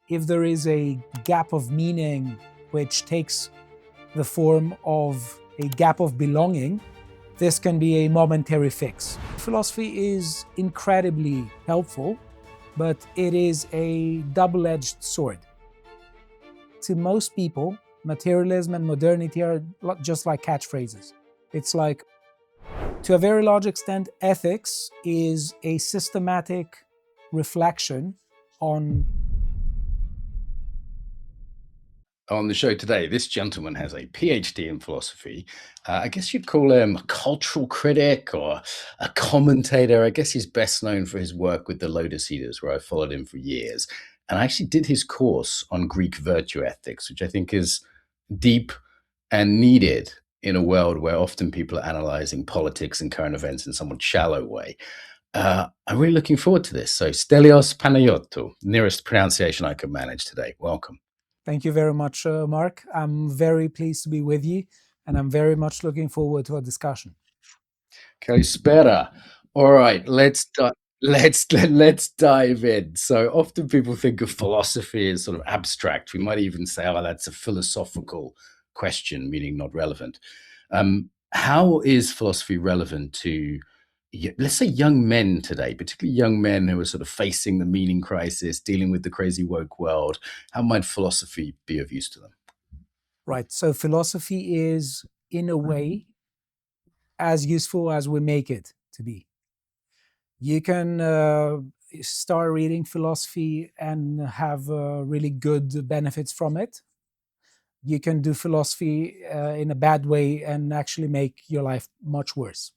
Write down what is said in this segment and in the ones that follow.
if there is a gap of meaning which takes the form of a gap of belonging, this can be a momentary fix. Philosophy is incredibly helpful, but it is a double-edged sword. To most people, materialism and modernity are just like catchphrases. It's like, to a very large extent, ethics is a systematic reflection on... On the show today, this gentleman has a PhD in philosophy. I guess you'd call him a cultural critic or a commentator. I guess he's best known for his work with the Lotus Eaters, where I followed him for years. And I actually did his course on Greek virtue ethics, which I think is deep and needed in a world where often people are analyzing politics and current events in a somewhat shallow way. I'm really looking forward to this. So, Stelios Panagiotou, nearest pronunciation I could manage today. Welcome. Thank you very much, Mark. I'm very pleased to be with you, and I'm very much looking forward to our discussion. Kalispera. All right, let's dive in. So often people think of philosophy as sort of abstract. We might even say, "Oh, that's a philosophical question," meaning not relevant. How is philosophy relevant to, let's say, young men today, particularly young men who are sort of facing the meaning crisis, dealing with the crazy woke world? How might philosophy be of use to them? Right. So philosophy is, in a way, as useful as we make it to be. You can start reading philosophy and have really good benefits from it. You can do philosophy in a bad way and actually make your life much worse.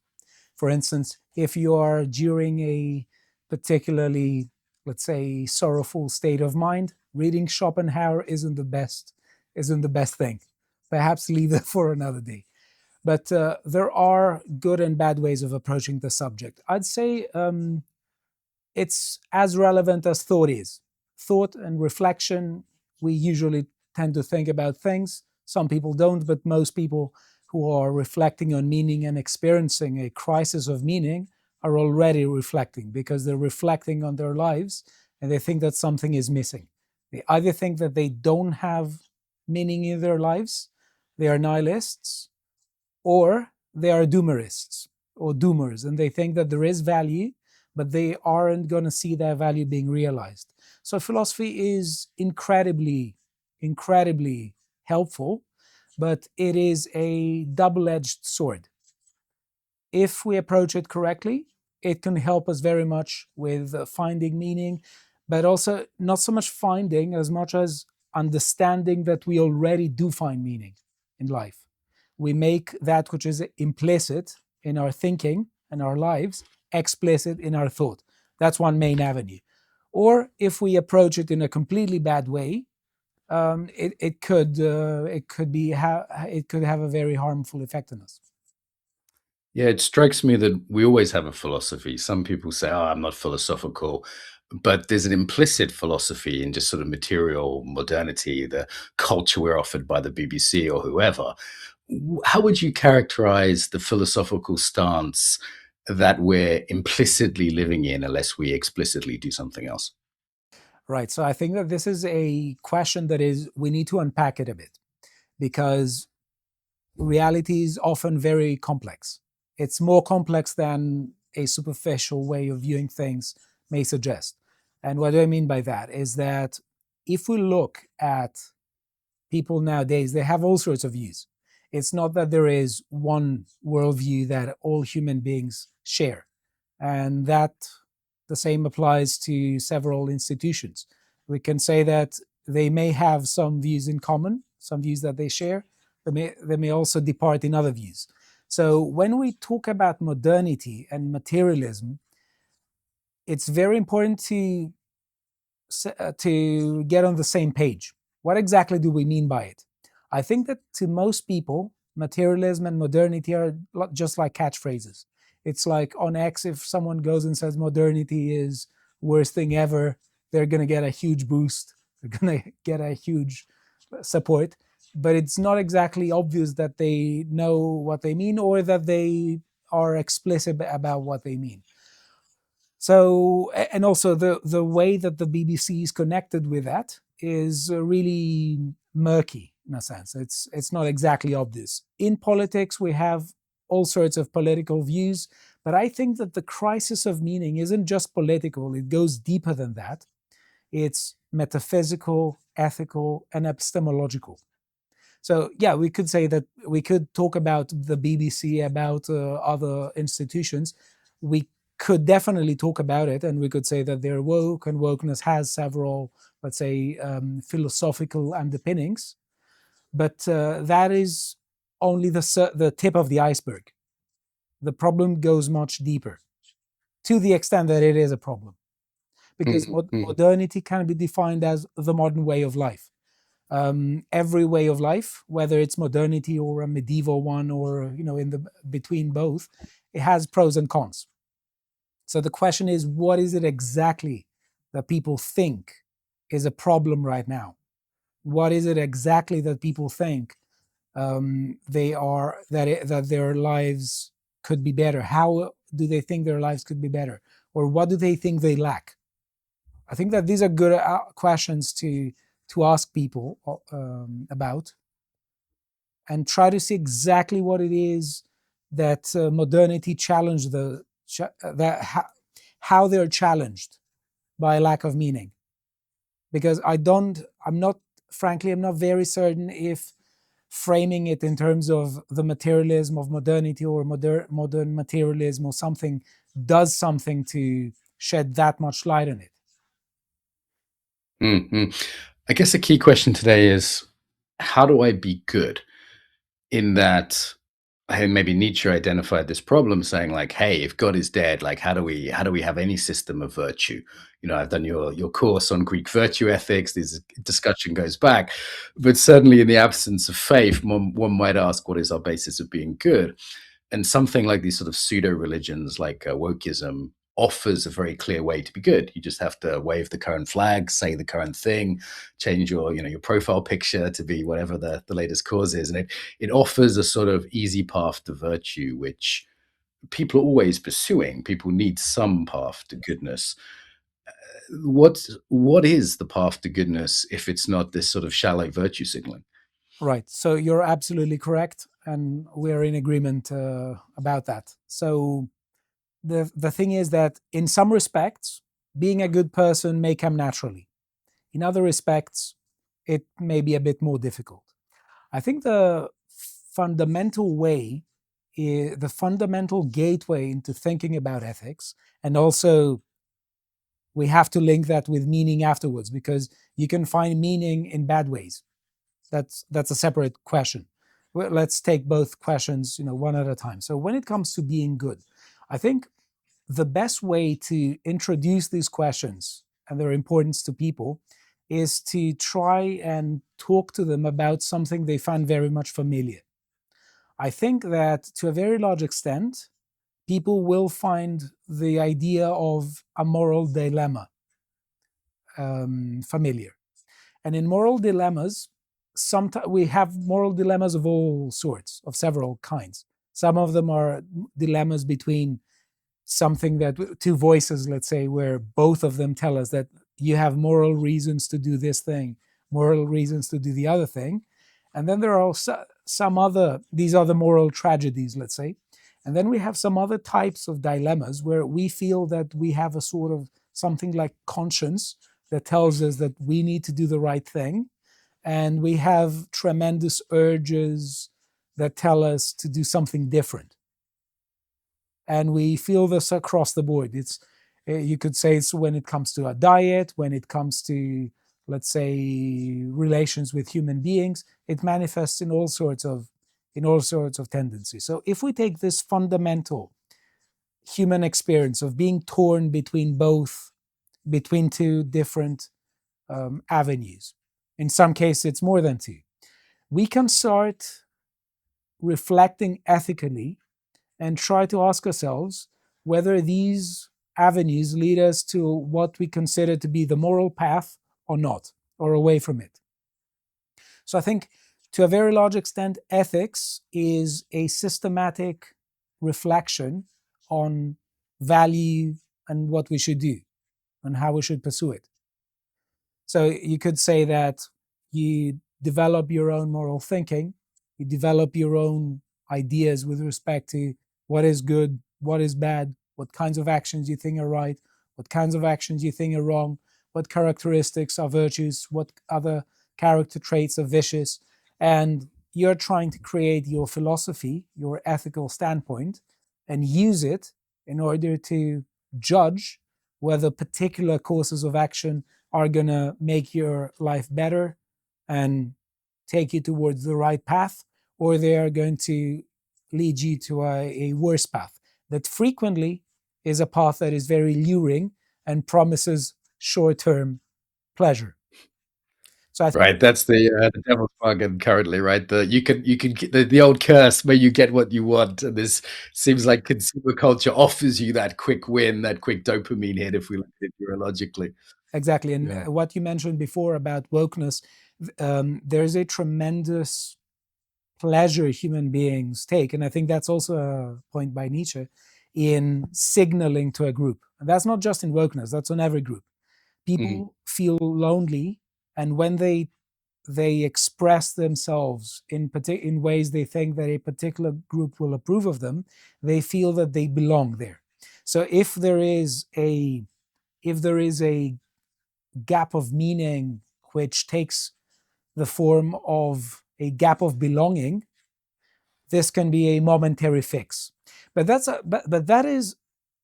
For instance, if you are during a particularly, let's say, sorrowful state of mind, reading Schopenhauer isn't the best thing. Perhaps leave it for another day. But there are good and bad ways of approaching the subject. I'd say it's as relevant as thought is. Thought and reflection, we usually tend to think about things. Some people don't, but most people who are reflecting on meaning and experiencing a crisis of meaning are already reflecting, because they're reflecting on their lives and they think that something is missing. They either think that they don't have meaning in their lives, they are nihilists, or they are doomerists or doomers, and they think that there is value, but they aren't going to see that value being realized. So philosophy is incredibly helpful, but it is a double-edged sword. If we approach it correctly, it can help us very much with finding meaning, but also not so much finding as much as understanding that we already do find meaning in life. We make that which is implicit in our thinking and our lives explicit in our thought. That's one main avenue. Or if we approach it in a completely bad way, it could have a very harmful effect on us. Yeah, it strikes me that we always have a philosophy. Some people say, "Oh, I'm not philosophical," but there's an implicit philosophy in just sort of material modernity, the culture we're offered by the BBC or whoever. How would you characterize the philosophical stance that we're implicitly living in unless we explicitly do something else? Right. So I think that this is a question that we need to unpack it a bit, because reality is often very complex. It's more complex than a superficial way of viewing things may suggest. And what do I mean by that? Is that if we look at people nowadays, they have all sorts of views. It's not that there is one worldview that all human beings share. And that the same applies to several institutions. We can say that they may have some views in common, some views that they share. They may also depart in other views. So when we talk about modernity and materialism, it's very important to get on the same page. What exactly do we mean by it? I think that to most people, materialism and modernity are just like catchphrases. It's like on X, if someone goes and says modernity is worst thing ever, they're going to get a huge boost. They're going to get a huge support. But it's not exactly obvious that they know what they mean or that they are explicit about what they mean. So, and also the way that the BBC is connected with that is really murky in a sense. It's not exactly obvious. In politics, we have all sorts of political views, but I think that the crisis of meaning isn't just political, it goes deeper than that. It's metaphysical, ethical, and epistemological. So, yeah, we could say that we could talk about the BBC, about other institutions. We could definitely talk about it, and we could say that they're woke, and wokeness has several, let's say, philosophical underpinnings. But that is only the tip of the iceberg. The problem goes much deeper, to the extent that it is a problem, because Mm-hmm. modernity can be defined as the modern way of life. Every way of life, whether it's modernity or a medieval one, or in the between both, it has pros and cons. So the question is, what is it exactly that people think is a problem right now? What is it exactly that people think they are that their lives could be better? How do they think their lives could be better, or what do they think they lack? I think that these are good questions to ask people about, and try to see exactly what it is that modernity challenged how they're challenged by lack of meaning. Because I'm not, frankly, I'm not very certain if framing it in terms of the materialism of modernity, or modern materialism or something, does something to shed that much light on it. Mm-hmm. I guess the key question today is, how do I be good? In that, hey, maybe Nietzsche identified this problem, saying like, "Hey, if God is dead, like, how do we have any system of virtue?" I've done your course on Greek virtue ethics. This discussion goes back, but certainly in the absence of faith, one might ask, what is our basis of being good? And something like these sort of pseudo religions, like wokeism, offers a very clear way to be good. You just have to wave the current flag, say the current thing, change your profile picture to be whatever the latest cause is, and it offers a sort of easy path to virtue, which people are always pursuing. People need some path to goodness. What is the path to goodness if it's not this sort of shallow virtue signaling? Right. So you're absolutely correct, and we're in agreement about that. So the thing is that in some respects, being a good person may come naturally. In other respects, it may be a bit more difficult. I think fundamental way, the fundamental gateway into thinking about ethics, and also we have to link that with meaning afterwards, because you can find meaning in bad ways. That's a separate question. Well, let's take both questions, one at a time. So when it comes to being good, I think the best way to introduce these questions and their importance to people is to try and talk to them about something they find very much familiar. I think that to a very large extent, people will find the idea of a moral dilemma familiar. And in moral dilemmas, sometimes we have moral dilemmas of all sorts, of several kinds. Some of them are dilemmas between something that two voices, let's say, where both of them tell us that you have moral reasons to do this thing, moral reasons to do the other thing. And then there are also some other, these are the moral tragedies, let's say. And then we have some other types of dilemmas where we feel that we have a sort of something like conscience that tells us that we need to do the right thing. And we have tremendous urges that tell us to do something different. And we feel this across the board. You could say it's when it comes to a diet, when it comes to, let's say, relations with human beings. It manifests in all sorts of tendencies. So if we take this fundamental human experience of being torn between two different avenues, in some cases it's more than two, we can start reflecting ethically and try to ask ourselves whether these avenues lead us to what we consider to be the moral path or not, or away from it. So I think to a very large extent, ethics is a systematic reflection on value and what we should do and how we should pursue it. So you could say that you develop your own moral thinking, you develop your own ideas with respect to what is good, what is bad, what kinds of actions you think are right, what kinds of actions you think are wrong, what characteristics are virtues, what other character traits are vicious. And you're trying to create your philosophy, your ethical standpoint, and use it in order to judge whether particular courses of action are going to make your life better and take you towards the right path, or they are going to lead you to a worse path. That frequently is a path that is very luring and promises short term pleasure. So I think Right, that's the devil's bargain currently, right? You can get the old curse where you get what you want, and this seems like consumer culture offers you that quick win, that quick dopamine hit, if we look at it neurologically. exactly. And Yeah. what you mentioned before about wokeness, there's a tremendous pleasure human beings take. And I think that's also a point by Nietzsche in signaling to a group. And that's not just in wokeness, that's on every group. Mhm. People feel lonely, and when they express themselves in ways they think that a particular group will approve of them, they feel that they belong there. So if there is a gap of meaning which takes the form of a gap of belonging, this can be a momentary fix. But that is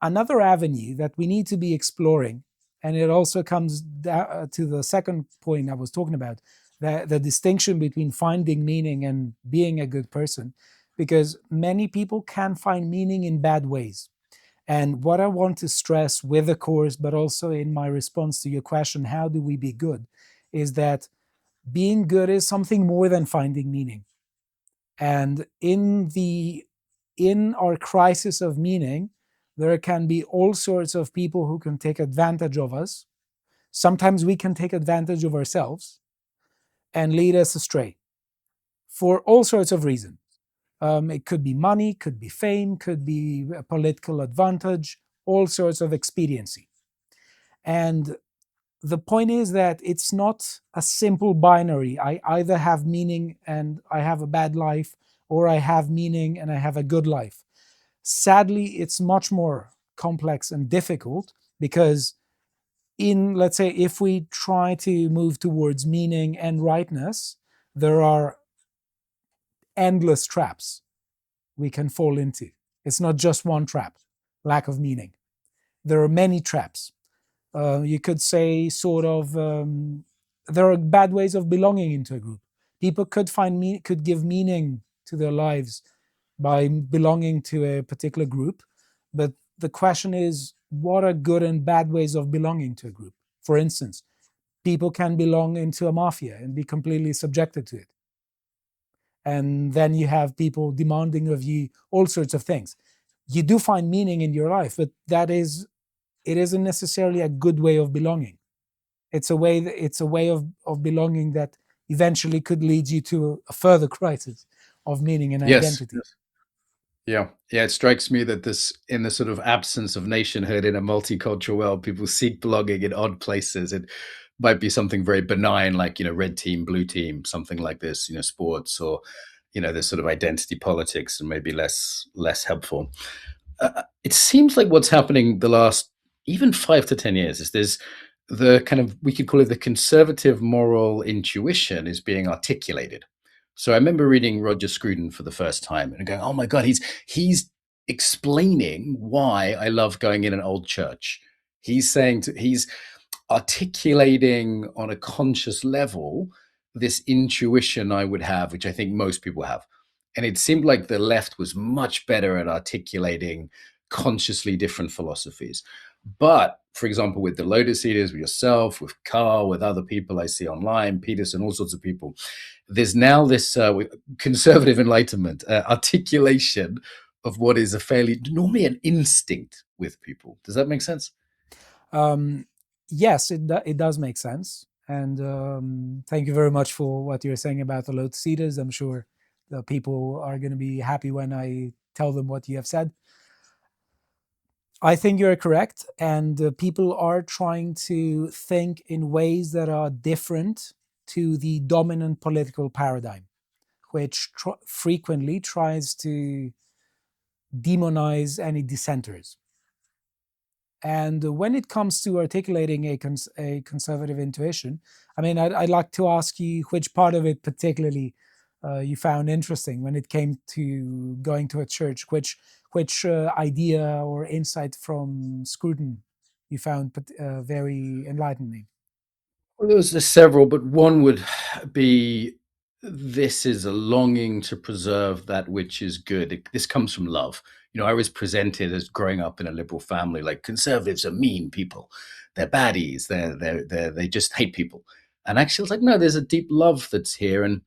another avenue that we need to be exploring, and it also comes to the second point I was talking about, the distinction between finding meaning and being a good person, because many people can find meaning in bad ways. And what I want to stress with the course, but also in my response to your question, how do we be good, is that being good is something more than finding meaning. And in our crisis of meaning, there can be all sorts of people who can take advantage of us. Sometimes we can take advantage of ourselves and lead us astray for all sorts of reasons. It could be money, could be fame, could be a political advantage, all sorts of expediency. And the point is that it's not a simple binary. I either have meaning and I have a bad life, or I have meaning and I have a good life. Sadly, it's much more complex and difficult because, let's say, if we try to move towards meaning and rightness, there are endless traps we can fall into. It's not just one trap, lack of meaning. There are many traps. You could say, sort of, there are bad ways of belonging into a group. People could give meaning to their lives by belonging to a particular group, but the question is, what are good and bad ways of belonging to a group? For instance, people can belong into a mafia and be completely subjected to it, and then you have people demanding of you all sorts of things. You do find meaning in your life, but it isn't necessarily a good way of belonging. It's a way of belonging that eventually could lead you to a further crisis of meaning and Yes, identity. yes. Yeah. Yeah, it strikes me that in the sort of absence of nationhood in a multicultural world, people seek belonging in odd places. It might be something very benign, like, red team, blue team, something like this, sports, or, this sort of identity politics, and maybe less helpful. It seems like what's happening the last even 5 to 10 years is there's the kind of, we could call it, the conservative moral intuition is being articulated. So I remember reading Roger Scruton for the first time and going, "Oh my god, he's explaining why I love going in an old church." He's articulating on a conscious level this intuition I would have, which I think most people have. And it seemed like the left was much better at articulating consciously different philosophies. But for example, with the Lotus Eaters, with yourself, with Carl, with other people I see online, Peterson, all sorts of people, there's now this conservative enlightenment articulation of what is a fairly normally an instinct with people. Does that make sense? Um, yes, it does make sense. And thank you very much for what you're saying about the lotus eaters. I'm sure the people are going to be happy when I tell them what you have said. I think you're correct, and people are trying to think in ways that are different to the dominant political paradigm, which frequently tries to demonize any dissenters. And when it comes to articulating a conservative intuition, I mean, I'd like to ask you which part of it particularly you found interesting when it came to going to a church. Which idea or insight from Scruton you found very enlightening? Well, there's several, but one would be, this is a longing to preserve that which is good. This comes from love. I was presented as growing up in a liberal family, like conservatives are mean people, they're baddies, they just hate people. And actually, it's like, no, there's a deep love that's here. And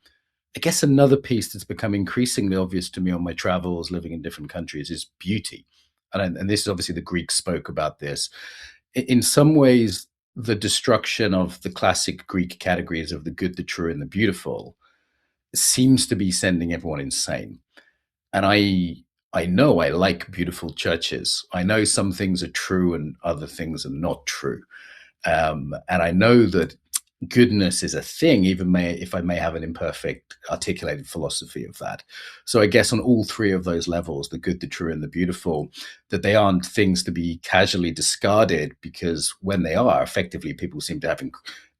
I guess another piece that's become increasingly obvious to me on my travels, living in different countries, is beauty. And this is obviously, the Greeks spoke about this. In some ways, the destruction of the classic Greek categories of the good, the true, and the beautiful seems to be sending everyone insane. And I know I like beautiful churches. I know some things are true and other things are not true. And I know that goodness is a thing, even if I may have an imperfect articulated philosophy of that. So I guess on all three of those levels, the good, the true, and the beautiful, that they aren't things to be casually discarded, because when they are, effectively, people seem to have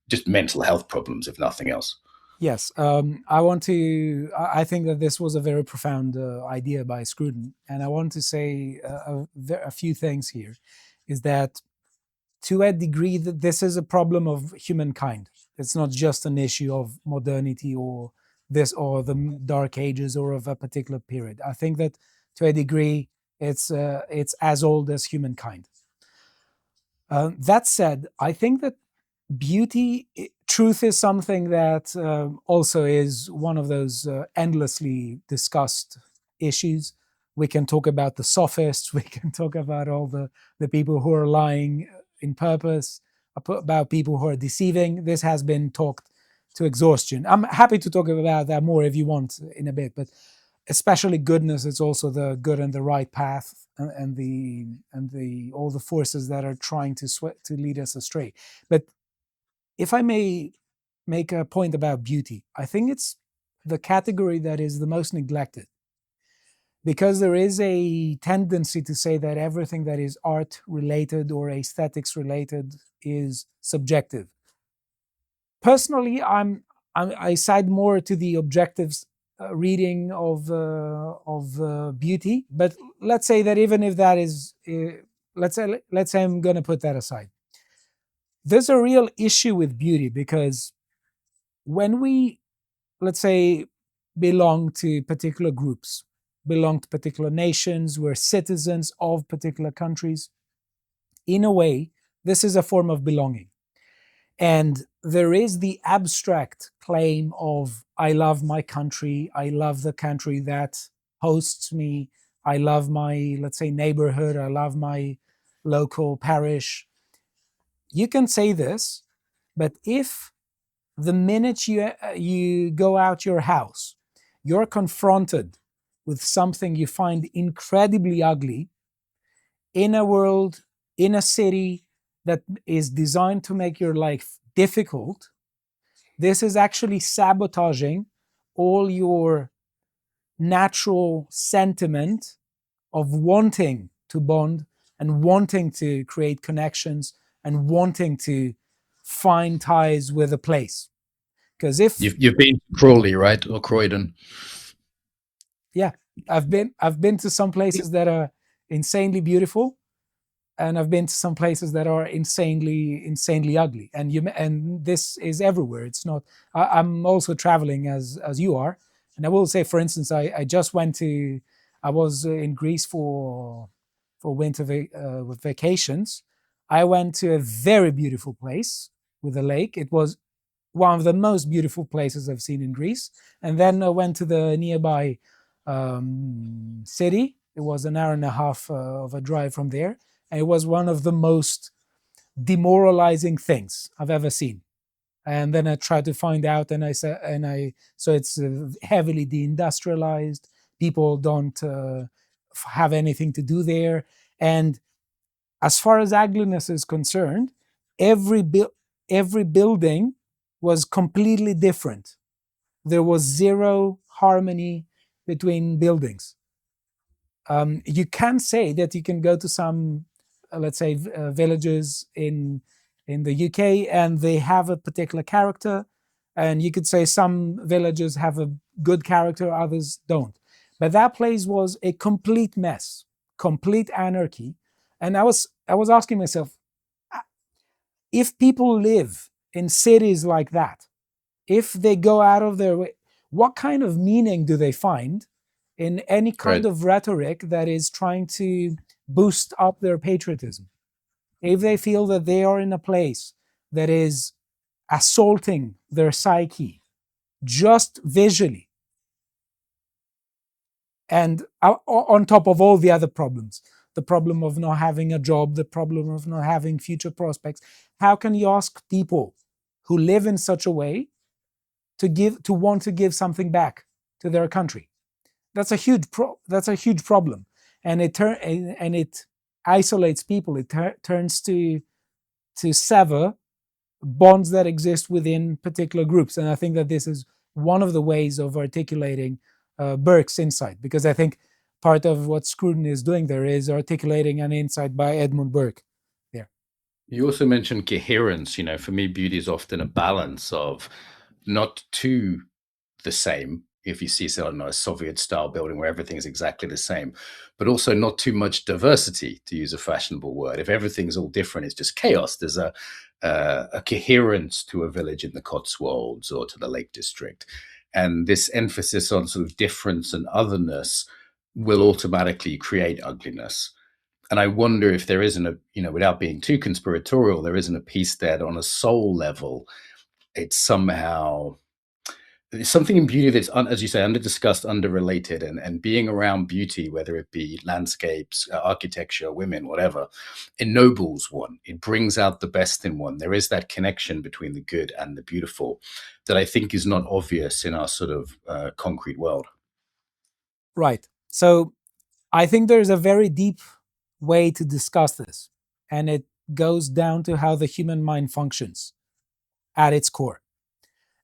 just mental health problems, if nothing else. Yes, I want to. I think that this was a very profound idea by Scruton, and I want to say a few things here. Is that to a degree that this is a problem of humankind. It's not just an issue of modernity or this or the Dark Ages or of a particular period. I think that to a degree it's as old as humankind. That said, I think that truth is something that also is one of those endlessly discussed issues. We can talk about the sophists, we can talk about all the people who are lying in purpose, about people who are deceiving. This has been talked to exhaustion. I'm happy to talk about that more if you want in a bit, but especially goodness, it's also the good and the right path, and the all the forces that are trying to lead us astray. But if I may make a point about beauty, I think it's the category that is the most neglected, because there is a tendency to say that everything that is art related or aesthetics related is subjective. Personally, I side more to the objective reading of beauty. But let's say that even if that is, let's say I'm going to put that aside. There's a real issue with beauty, because when we, let's say, belong to particular groups, belong to particular nations, we're citizens of particular countries, in a way, this is a form of belonging. And there is the abstract claim of, I love my country, I love the country that hosts me, I love my, let's say, neighborhood, I love my local parish. You can say this, but if the minute you go out your house, you're confronted with something you find incredibly ugly in a world, in a city that is designed to make your life difficult, this is actually sabotaging all your natural sentiment of wanting to bond and wanting to create connections and wanting to find ties with a place. Because if You've been to Crawley, right, or Croydon? Yeah, I've been to some places that are insanely beautiful, and I've been to some places that are insanely ugly. And this is everywhere. It's not. I'm also traveling as you are, and I will say, for instance, I just went to. I was in Greece for winter with vacations. I went to a very beautiful place with a lake. It was one of the most beautiful places I've seen in Greece. And then I went to the nearby city. It was an hour and a half of a drive from there. And it was one of the most demoralizing things I've ever seen. And then I tried to find out, and I said, so it's heavily deindustrialized. People don't have anything to do there. And as far as ugliness is concerned, every every building was completely different. There was zero harmony between buildings. You can say that you can go to some, let's say, villages in the UK, and they have a particular character, and you could say some villages have a good character, others don't. But that place was a complete mess, complete anarchy, and I was asking myself, if people live in cities like that, if they go out of their way, what kind of meaning do they find in any kind Right. of rhetoric that is trying to boost up their patriotism? If they feel that they are in a place that is assaulting their psyche just visually, and on top of all the other problems, the problem of not having a job, the problem of not having future prospects, how can you ask people who live in such a way to want to give something back to their country? That's a huge problem, and it isolates people. It turns to sever bonds that exist within particular groups. And I think that this is one of the ways of articulating Burke's insight, because I think part of what Scruton is doing there is articulating an insight by Edmund Burke there. You also mentioned coherence. For me, beauty is often a balance of not too the same. If you see, say, I don't know, a Soviet style building where everything is exactly the same, but also not too much diversity, to use a fashionable word. If everything's all different, it's just chaos. There's a coherence to a village in the Cotswolds or to the Lake District. And this emphasis on sort of difference and otherness will automatically create ugliness. And I wonder if there isn't without being too conspiratorial, there isn't a piece that on a soul level, it's somehow there's something in beauty that's, as you say, under-discussed, under-related, and being around beauty, whether it be landscapes, architecture, women, whatever, ennobles one. It brings out the best in one. There is that connection between the good and the beautiful that I think is not obvious in our sort of concrete world. Right. So I think there's a very deep way to discuss this, and it goes down to how the human mind functions at its core.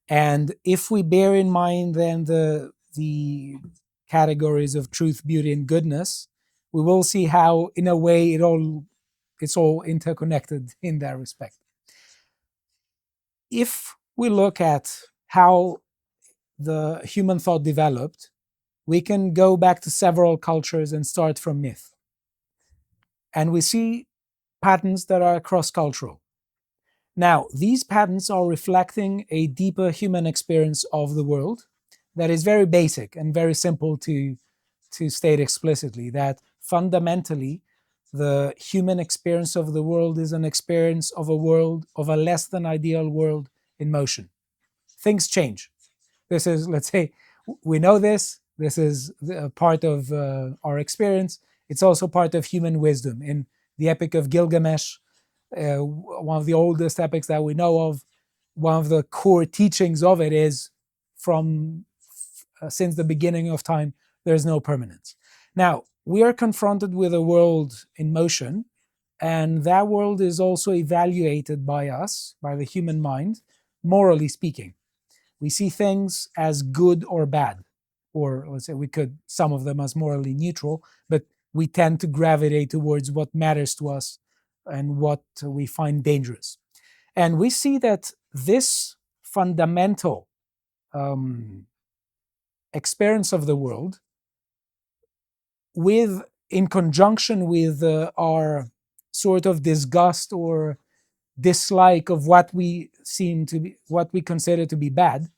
And if we bear in mind then the categories of truth, beauty, and goodness, we will see how, in a way, it's all interconnected in that respect. If we look at how the human thought developed, we can go back to several cultures and start from myth. And we see patterns that are cross-cultural. Now, these patterns are reflecting a deeper human experience of the world that is very basic and very simple to state explicitly, that fundamentally the human experience of the world is an experience of a world, of a less than ideal world in motion. Things change. This is, let's say, we know this. This is a part of our experience. It's also part of human wisdom. In the Epic of Gilgamesh, one of the oldest epics that we know of, one of the core teachings of it is from since the beginning of time, there's no permanence. Now, we are confronted with a world in motion, and that world is also evaluated by us, by the human mind, morally speaking. We see things as good or bad, or let's say some of them as morally neutral, but we tend to gravitate towards what matters to us and what we find dangerous. And we see that this fundamental experience of the world, in conjunction with our sort of disgust or dislike of what we consider to be bad,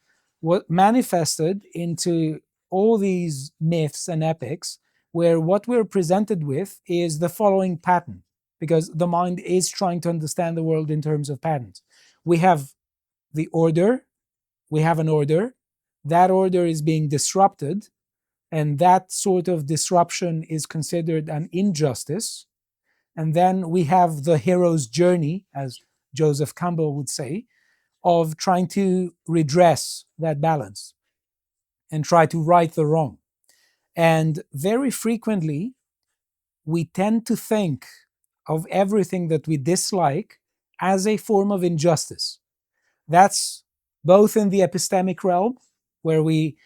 what manifested into all these myths and epics, where what we're presented with is the following pattern, because the mind is trying to understand the world in terms of patterns. We have the order, we have an order, that order is being disrupted, and that sort of disruption is considered an injustice. And then we have the hero's journey, as Joseph Campbell would say, of trying to redress that balance and try to right the wrong. And very frequently, we tend to think of everything that we dislike as a form of injustice. That's both in the epistemic realm, where we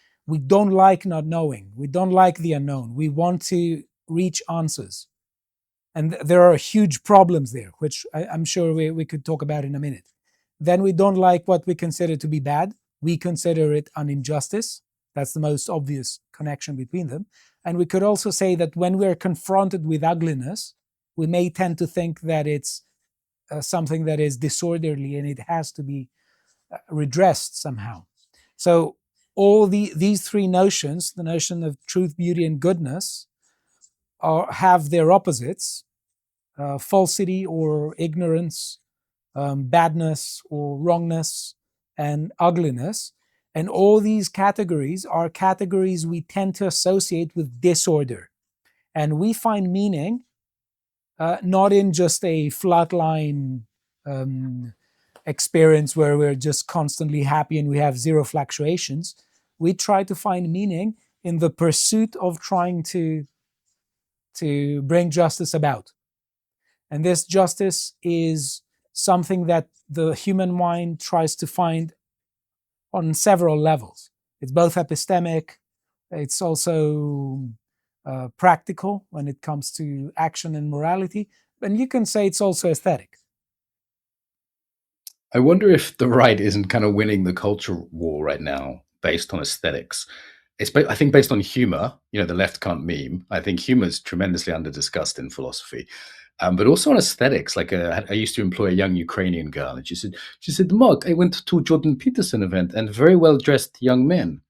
don't like not knowing, we don't like the unknown, we want to reach answers. And there are huge problems there, which I'm sure we could talk about in a minute. Then we don't like what we consider to be bad. We consider it an injustice. That's the most obvious connection between them. And we could also say that when we're confronted with ugliness, we may tend to think that it's something that is disorderly and it has to be redressed somehow. So all these three notions, the notion of truth, beauty, and goodness, have their opposites: falsity or ignorance, badness or wrongness, and ugliness. And all these categories are categories we tend to associate with disorder. And we find meaning not in just a flatline experience where we're just constantly happy and we have zero fluctuations. We try to find meaning in the pursuit of trying to bring justice about. And this justice is something that the human mind tries to find on several levels. It's both epistemic, it's also practical when it comes to action and morality, and you can say it's also aesthetic. I wonder if the right isn't kind of winning the culture war right now based on aesthetics. I think based on humor, the left can't meme. I think humor is tremendously under discussed in philosophy, but also on aesthetics. Like I used to employ a young Ukrainian girl, and she said, Mark, I went to a Jordan Peterson event and very well dressed young men.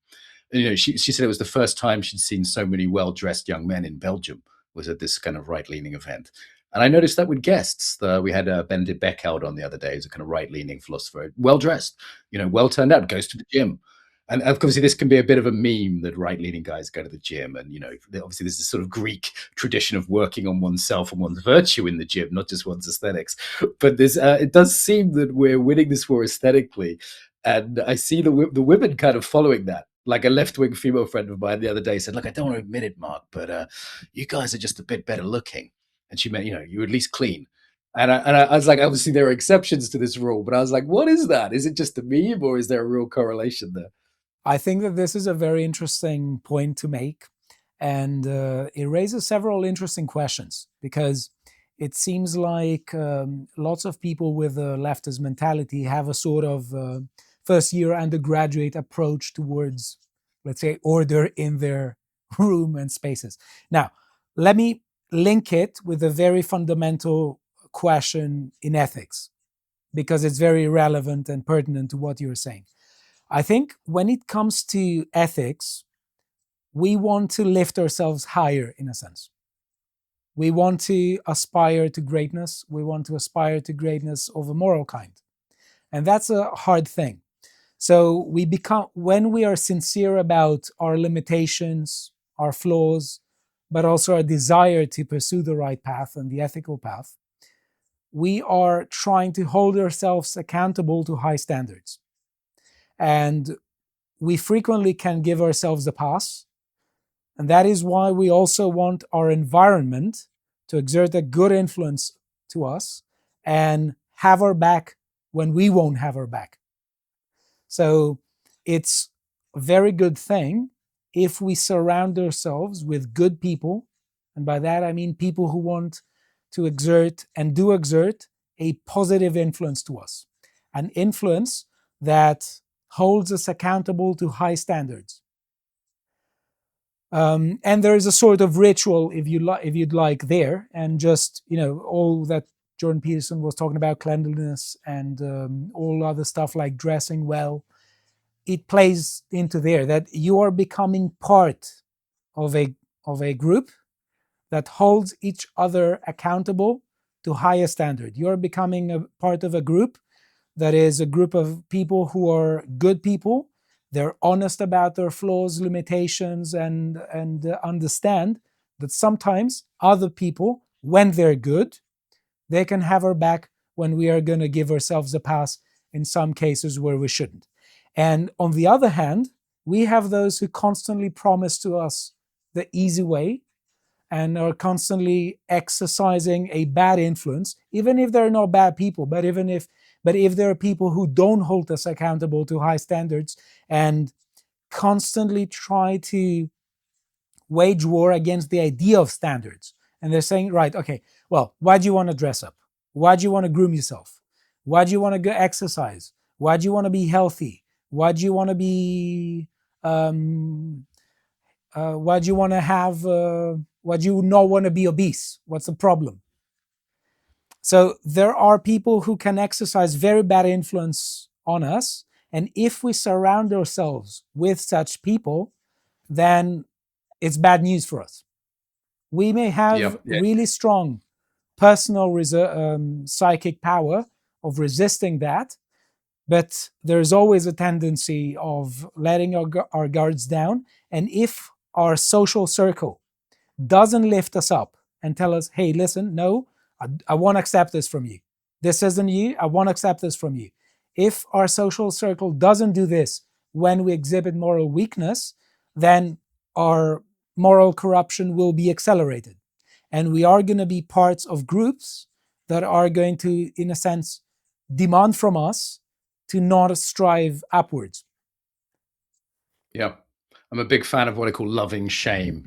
She said it was the first time she'd seen so many well-dressed young men in Belgium, was at this kind of right-leaning event. And I noticed that with guests. We had Benedict Beckhout on the other day, who's a kind of right-leaning philosopher, well-dressed, well turned out, goes to the gym. And obviously, this can be a bit of a meme that right-leaning guys go to the gym. And, obviously, there's this sort of Greek tradition of working on oneself and one's virtue in the gym, not just one's aesthetics. But it does seem that we're winning this war aesthetically. And I see the women kind of following that. Like a left-wing female friend of mine the other day said, look, I don't want to admit it, Mark, but you guys are just a bit better looking. And she meant, you're at least clean. And I was like, obviously there are exceptions to this rule, but I was like, what is that? Is it just a meme or is there a real correlation there? I think that this is a very interesting point to make. And it raises several interesting questions, because it seems like lots of people with a leftist mentality have a sort of first-year undergraduate approach towards, let's say, order in their room and spaces. Now, let me link it with a very fundamental question in ethics, because it's very relevant and pertinent to what you're saying. I think when it comes to ethics, we want to lift ourselves higher, in a sense. We want to aspire to greatness. We want to aspire to greatness of a moral kind. And that's a hard thing. So when we are sincere about our limitations, our flaws, but also our desire to pursue the right path and the ethical path, we are trying to hold ourselves accountable to high standards. And we frequently can give ourselves a pass. And that is why we also want our environment to exert a good influence to us and have our back when we won't have our back. So it's a very good thing if we surround ourselves with good people. And by that, I mean people who want to exert and do exert a positive influence to us, an influence that holds us accountable to high standards. And there is a sort of ritual, if you'd like, there, and just all that Jordan Peterson was talking about, cleanliness and all other stuff like dressing well. It plays into there that you are becoming part of a group that holds each other accountable to higher standard. You're becoming a part of a group that is a group of people who are good people. They're honest about their flaws, limitations, and understand that sometimes other people, when they're good, they can have our back when we are going to give ourselves a pass in some cases where we shouldn't. And on the other hand, we have those who constantly promise to us the easy way and are constantly exercising a bad influence, even if they're not bad people, but if there are people who don't hold us accountable to high standards and constantly try to wage war against the idea of standards. And they're saying, right, okay, well, why do you want to dress up? Why do you want to groom yourself? Why do you want to go exercise? Why do you want to be healthy? Why do you want to be why do you want to have why do you not want to be obese? What's the problem? So there are people who can exercise very bad influence on us, and if we surround ourselves with such people, then it's bad news for us. We may have Yeah, yeah, really strong personal psychic power of resisting that, but there's always a tendency of letting our guards down. And if our social circle doesn't lift us up and tell us, hey, listen, no, I won't accept this from you. This isn't you. I won't accept this from you. If our social circle doesn't do this when we exhibit moral weakness, then our moral corruption will be accelerated. And we are going to be parts of groups that are going to, in a sense, demand from us to not strive upwards. yeah. I'm a big fan of what I call loving shame,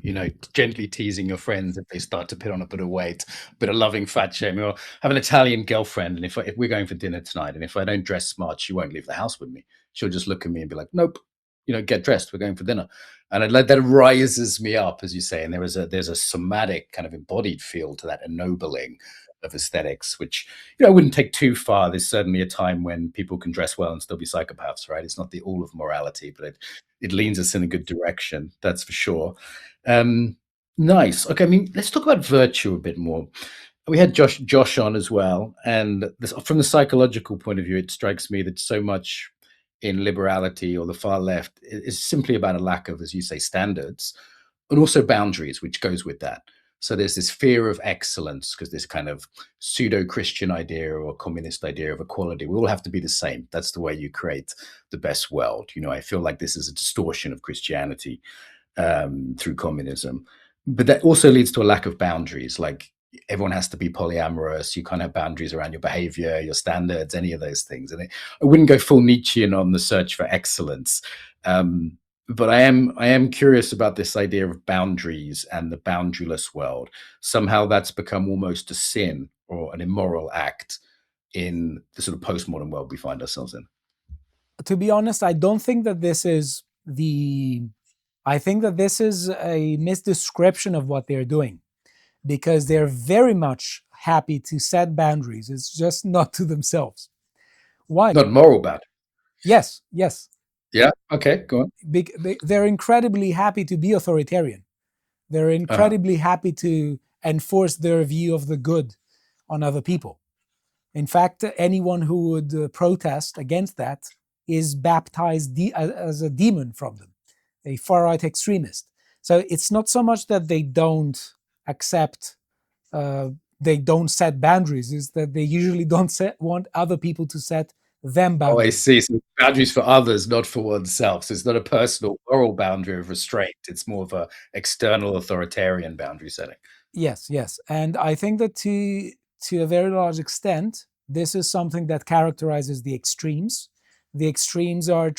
gently teasing your friends if they start to put on a bit of weight, a bit of loving fat shame. Or have an Italian girlfriend, and if we're going for dinner tonight, and if I don't dress smart, she won't leave the house with me. She'll just look at me and be like, "Nope, get dressed. We're going for dinner." And I'd like that rises me up, as you say. And there's a somatic kind of embodied feel to that ennobling of aesthetics, which I wouldn't take too far. There's certainly a time when people can dress well and still be psychopaths, right? It's not the all of morality, but it leans us in a good direction, that's for sure. Um, nice. Okay, I mean, let's talk about virtue a bit more. We had Josh on as well, and from the psychological point of view, it strikes me that so much in liberality or the far left is simply about a lack of, as you say, standards, and also boundaries, which goes with that. So there's this fear of excellence because this kind of pseudo-Christian idea or communist idea of equality. We all have to be the same. That's the way you create the best world. I feel like this is a distortion of Christianity through communism. But that also leads to a lack of boundaries. Like everyone has to be polyamorous. You can't have boundaries around your behavior, your standards, any of those things. And I wouldn't go full Nietzschean on the search for excellence. But I am curious about this idea of boundaries and the boundaryless world. Somehow that's become almost a sin or an immoral act in the sort of postmodern world we find ourselves in. To be honest, I don't think that this is I think that this is a misdescription of what they're doing, because they're very much happy to set boundaries. It's just not to themselves. Why? Not moral bad. Yes, yes. Yeah. Okay. Go on. They're incredibly happy to be authoritarian. They're Uh-huh. incredibly happy to enforce their view of the good on other people. In fact, anyone who would protest against that is baptized as a demon from them, a far right extremist. So it's not so much that they don't accept, uh, they don't set boundaries, is that they usually don't want other people to set them Oh, I boundaries. see. So boundaries for others, not for oneself. So it's not a personal moral boundary of restraint. It's more of a external authoritarian boundary setting. Yes, yes, and I think that to a very large extent, this is something that characterizes the extremes. The extremes are,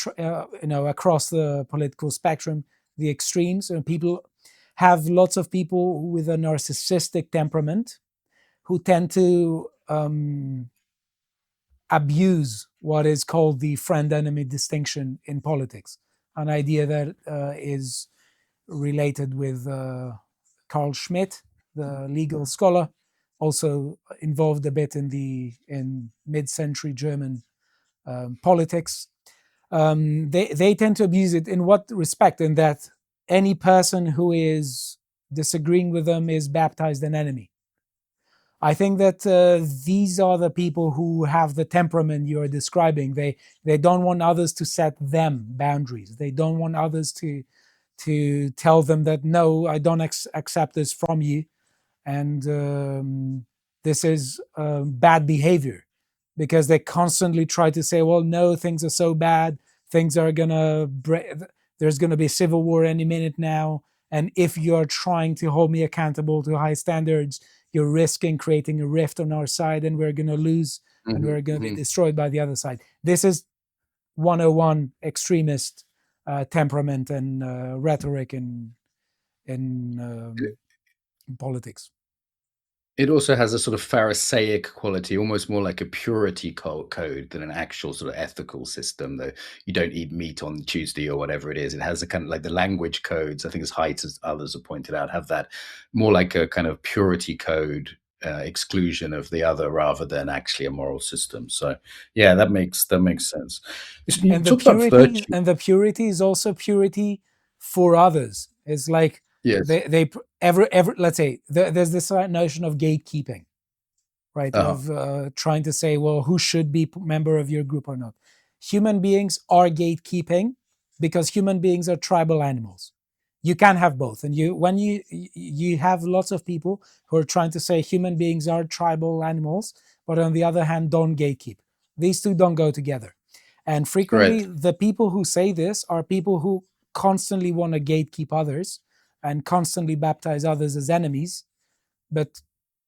across the political spectrum. The extremes, and people have lots of people with a narcissistic temperament who tend to abuse what is called the friend-enemy distinction in politics, an idea that is related with Carl Schmitt, the legal scholar, also involved a bit in mid-century German politics. They tend to abuse it in what respect? In that any person who is disagreeing with them is baptized an enemy. I think that these are the people who have the temperament you're describing. They don't want others to set them boundaries. They don't want others to tell them that no, I don't accept this from you, and this is bad behavior, because they constantly try to say, well, no, things are so bad, things are gonna there's gonna be civil war any minute now, And if you're trying to hold me accountable to high standards, you're risking creating a rift on our side, and we're going to lose, and Hmm. we're going to be Hmm. destroyed by the other side. This is 101 extremist temperament and rhetoric in politics. It also has a sort of Pharisaic quality, almost more like a purity code than an actual sort of ethical system. Though you don't eat meat on Tuesday or whatever it is. It has a kind of like the language codes. I think as Haidt, as others have pointed out, have that more like a kind of purity code, exclusion of the other rather than actually a moral system. So yeah, that makes sense. Listen, you and the talked about purity virtue. and the purity is also purity for others. It's like Yes. they every let's say there's this notion of gatekeeping, right? Uh-huh. Of trying to say, well, who should be member of your group or not. Human beings are gatekeeping because human beings are tribal animals. You can have both, and you have lots of people who are trying to say human beings are tribal animals, but on the other hand, don't gatekeep. These two don't go together. And frequently, Right. the people who say this are people who constantly want to gatekeep others and constantly baptize others as enemies, but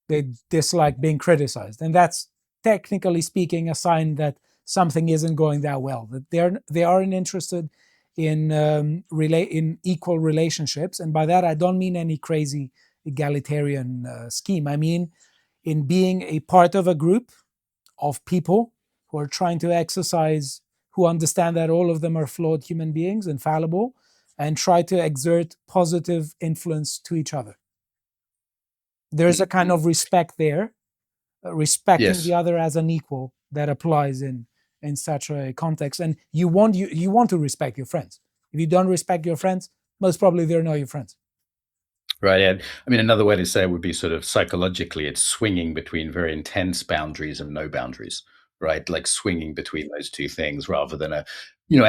they dislike being criticized, and that's technically speaking a sign that something isn't going that well. That they aren't interested in in equal relationships, and by that I don't mean any crazy egalitarian scheme. I mean in being a part of a group of people who are trying to exercise, who understand that all of them are flawed human beings and fallible, and try to exert positive influence to each other. There's a kind Mhm. of respect there, respecting the Yes. other as an equal, that applies in such a context. And you want to respect your friends. If you don't respect your friends, most probably they're not your friends. Right. Yeah. I mean, another way to say it would be sort of psychologically, it's swinging between very intense boundaries and no boundaries, right? Like swinging between those two things rather than a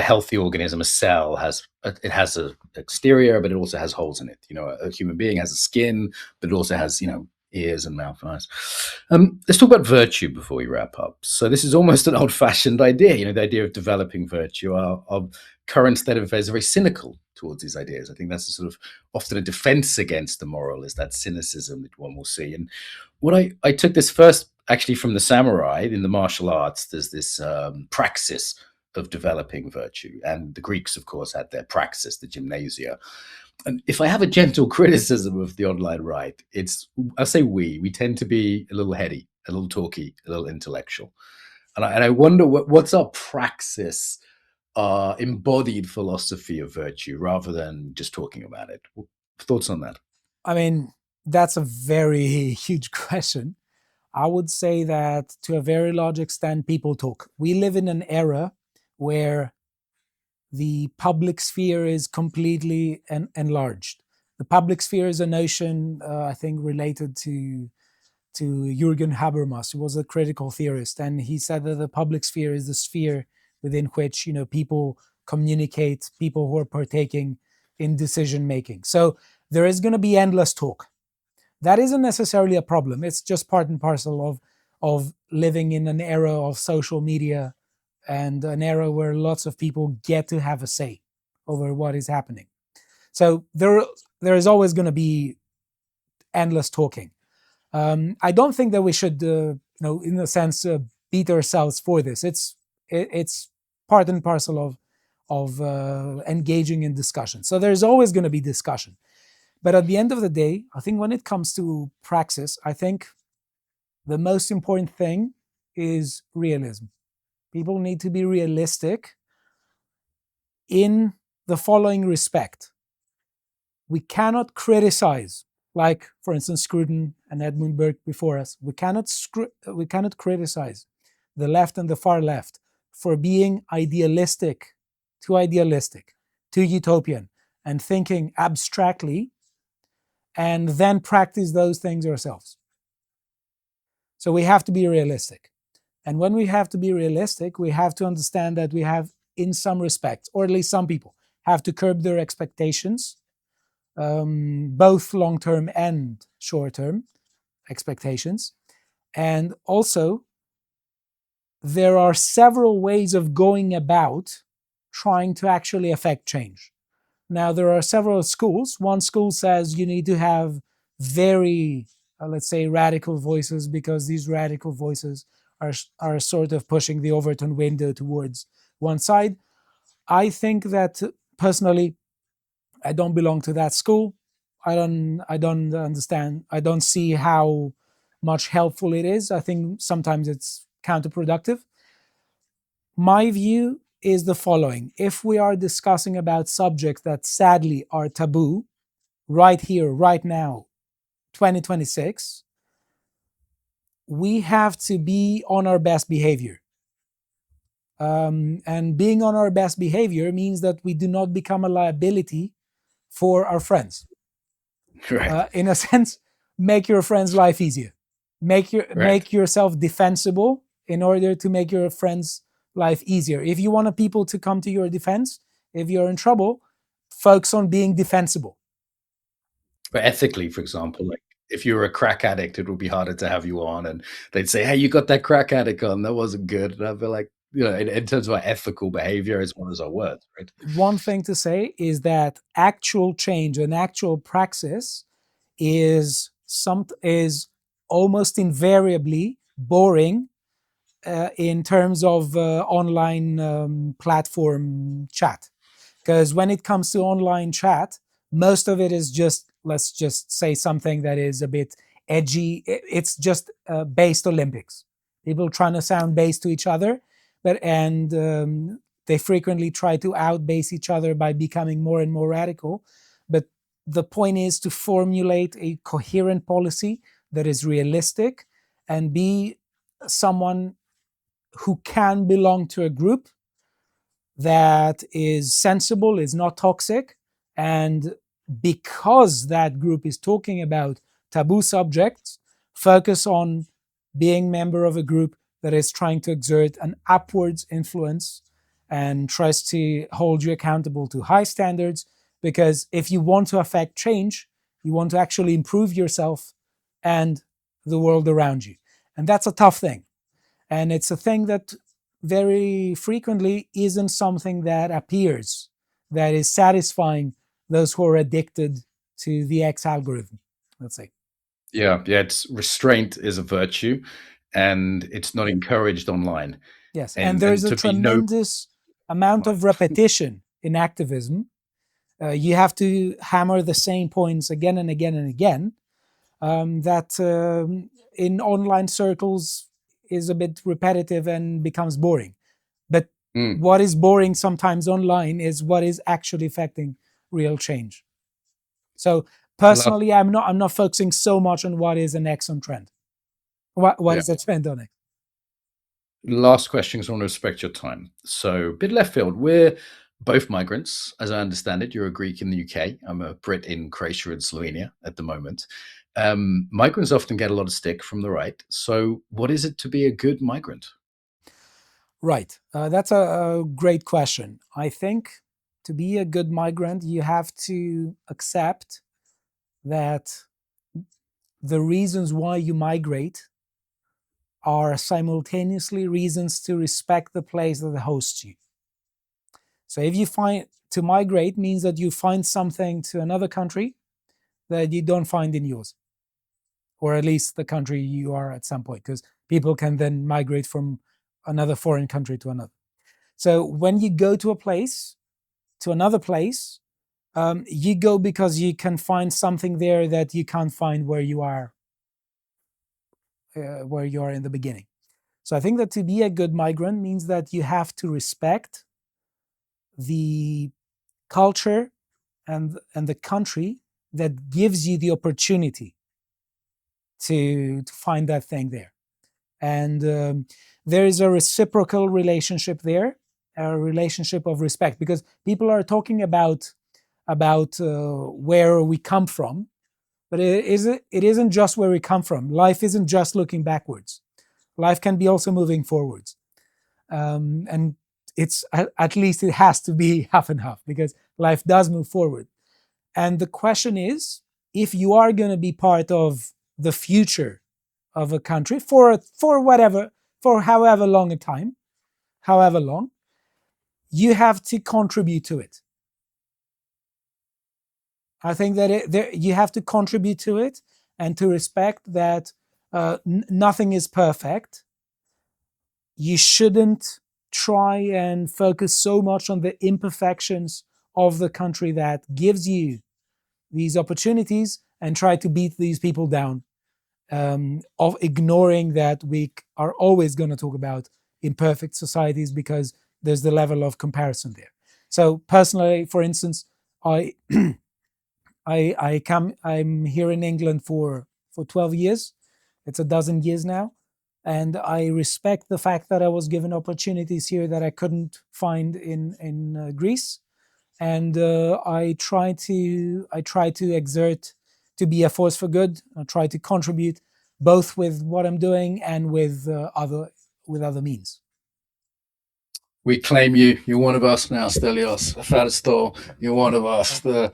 healthy organism, a cell it has a exterior, but it also has holes in it. A human being has a skin, but it also has, ears and mouth and eyes. Let's talk about virtue before we wrap up. So this is almost an old-fashioned idea, the idea of developing virtue. Our current state of affairs is very cynical towards these ideas. I think that's a sort of often a defense against the moral is that cynicism that one will see. And what I took this first actually from the samurai in the martial arts. There's this praxis of developing virtue, and the Greeks, of course, had their praxis, the gymnasia. And if I have a gentle criticism of the online right, I say we tend to be a little heady, a little talky, a little intellectual, and I wonder what's our praxis, embodied philosophy of virtue rather than just talking about it. Thoughts on that? I mean, that's a very huge question. I would say that to a very large extent, people talk. We live in an era where the public sphere is completely enlarged. The public sphere is a notion, I think, related to Jürgen Habermas, who was a critical theorist, and he said that the public sphere is the sphere within which people communicate, people who are partaking in decision making. So there is going to be endless talk. That isn't necessarily a problem. It's just part and parcel of living in an era of social media and an era where lots of people get to have a say over what is happening. So there is always going to be endless talking. I don't think that we should, in a sense, beat ourselves for this. It's part and parcel of engaging in discussion. So there's always going to be discussion. But at the end of the day, I think when it comes to praxis, I think the most important thing is realism. People need to be realistic in the following respect. We cannot criticize, like, for instance, Scruton and Edmund Burke before us. We cannot criticize the left and the far left for being too idealistic, too utopian, and thinking abstractly, and then practice those things ourselves. So we have to be realistic. And when we have to be realistic, we have to understand that we have, in some respects, or at least some people, have to curb their expectations, both long term and short term expectations. And also, there are several ways of going about trying to actually affect change. Now, there are several schools. One school says you need to have very, let's say, radical voices, because these radical voices are sort of pushing the Overton window towards one side. I think that personally, I don't belong to that school. I don't understand. I don't see how much helpful it is. I think sometimes it's counterproductive. My view is the following: if we are discussing about subjects that sadly are taboo right here, right now, 2026, we have to be on our best behavior. And being on our best behavior means that we do not become a liability for our friends. Right. In a sense, make your friend's life easier. Right. Make yourself defensible in order to make your friend's life easier. If you want people to come to your defense, if you're in trouble, focus on being defensible. But ethically, for example, like if you were a crack addict, it would be harder to have you on, and they'd say, "Hey, you got that crack addict on. That wasn't good." And I'd be like, in terms of our ethical behavior as well as our words, right? One thing to say is that actual change and actual praxis is almost invariably boring in terms of online platform chat. Because when it comes to online chat, most of it is just, let's just say something that is a bit edgy. It's just based Olympics. People trying to sound base to each other, and they frequently try to outbase each other by becoming more and more radical. But the point is to formulate a coherent policy that is realistic and be someone who can belong to a group that is sensible, is not toxic, and because that group is talking about taboo subjects, focus on being member of a group that is trying to exert an upwards influence and tries to hold you accountable to high standards. Because if you want to affect change, you want to actually improve yourself and the world around you. And that's a tough thing. And it's a thing that very frequently isn't something that appears, that is satisfying those who are addicted to the X algorithm, let's say. Yeah, yeah. It's restraint is a virtue, and it's not encouraged online. Yes. And And there's a to be no tremendous amount of repetition in activism. You have to hammer the same points again and again and again. That in online circles is a bit repetitive and becomes boring. But mm, what is boring sometimes online is what is actually affecting real change. So love. personally, I'm not focusing so much on what is an X on trend. What Yeah. is the trend on X? Last question, because I want to respect your time. So, bit left field. We're both migrants, as I understand it. You're a Greek in the UK. I'm a Brit in Croatia and Slovenia at the moment. Migrants often get a lot of stick from the right. So, what is it to be a good migrant? Right. That's a great question. I think to be a good migrant, you have to accept that the reasons why you migrate are simultaneously reasons to respect the place that hosts you. So if you find to migrate means that you find something to another country that you don't find in yours, or at least the country you are at some point, because people can then migrate from another foreign country to another. So when you go to a place, to another place, you go because you can find something there that you can't find where you are in the beginning. So I think that to be a good migrant means that you have to respect the culture and the country that gives you the opportunity to find that thing there. And there is a reciprocal relationship there, a relationship of respect, because people are talking about where we come from, but it isn't just where we come from. Life isn't just looking backwards. Life can be also moving forwards, and it's at least it has to be half and half, because life does move forward. And the question is, if you are going to be part of the future of a country for whatever, for however long a time, , however long, you have to contribute to it. I think that you have to contribute to it and to respect that nothing is perfect. You shouldn't try and focus so much on the imperfections of the country that gives you these opportunities and try to beat these people down, of ignoring that we are always going to talk about imperfect societies because there's the level of comparison there. So personally, for instance, I I'm here in England for 12 years. It's a dozen years now. And I respect the fact that I was given opportunities here that I couldn't find in Greece. And I try to exert to be a force for good. I try to contribute both with what I'm doing and with other means. We claim you. You're one of us now, Stelios. Faristor, you're one of us. No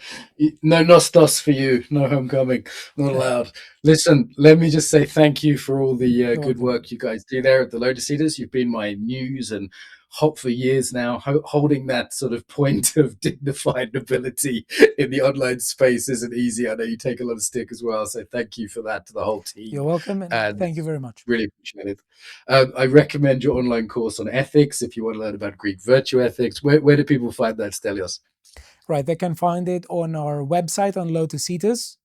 nostos for you. No homecoming. Not allowed. Listen, let me just say thank you for all the You're good welcome. work you guys do there at the Lotus Eaters. You've been my muse and hop for years now. Holding that sort of point of dignified nobility in the online space isn't easy. I know you take a lot of stick as well. So thank you for that to the whole You're team. welcome, and And thank you very much. really appreciate it. I recommend your online course on ethics if you want to learn about Greek virtue ethics. Where do people find that, Stelios? Right, they can find it on our website on Lotus Eaters,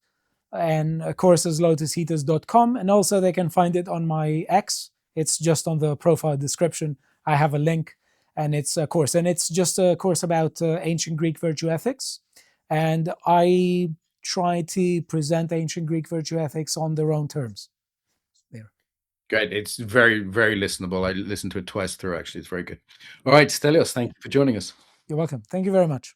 and courses lotuseaters.com, and also they can find it on my X. It's just on the profile description. I have a link, and it's a course, and it's just a course about ancient Greek virtue ethics. And I try to present ancient Greek virtue ethics on their own terms. There. Great. It's very, very listenable. I listened to it twice through, actually. It's very good. All right, Stelios, thank you for joining us. You're welcome. Thank you very much.